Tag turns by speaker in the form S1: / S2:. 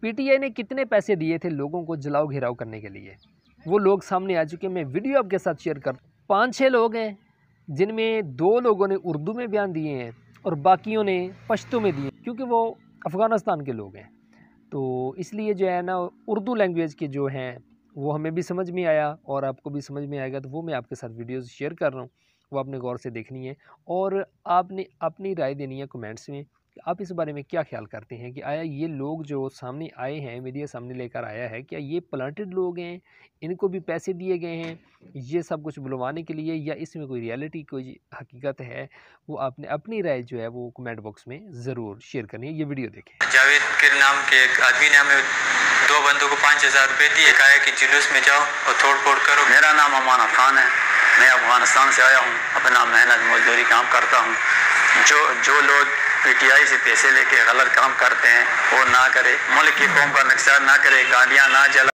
S1: PTI ने कितने पैसे दिए थे लोगों को जलाओ घेराव करने के लिए, वो लोग सामने आ चुके हैं। मैं वीडियो आपके साथ शेयर कर, 5-6 लोग हैं जिनमें 2 लोगों ने उर्दू में बयान दिए हैं और बाकियों ने पश्तो में दिए, क्योंकि वो अफ़गानिस्तान के लोग हैं। तो इसलिए जो है ना, उर्दू लैंग्वेज के जो हैं वो हमें भी समझ में आया और आपको भी समझ में आएगा, तो वो मैं आपके साथ वीडियोज़ शेयर कर रहा हूँ, वो आपने गौर से देखनी है और आपने अपनी राय देनी है कमेंट्स में कि आप इस बारे में क्या ख्याल करते हैं कि आया ये लोग जो सामने आए हैं, मीडिया सामने लेकर आया है, क्या ये प्लांटेड लोग हैं, इनको भी पैसे दिए गए हैं ये सब कुछ बुलवाने के लिए, या इसमें कोई रियलिटी कोई हकीकत है? वो आपने अपनी राय जो है वो कमेंट बॉक्स में ज़रूर शेयर करनी है। ये वीडियो देखें।
S2: जावेद के नाम के एक आदमी ने हमें 2 बंदों को 5000 रुपये दिए, कहा है कि जुलूस में जाओ और तोड़ फोड़ करो। मेरा नाम अमान खान है, मैं अफगानिस्तान से आया हूँ, अपना मेहनत मजदूरी काम करता हूँ। जो लोग पीटीआई से पैसे लेके गलत काम करते हैं वो ना करे, मुल्क की कौम का नुकसान ना करे, गाड़ियाँ ना जला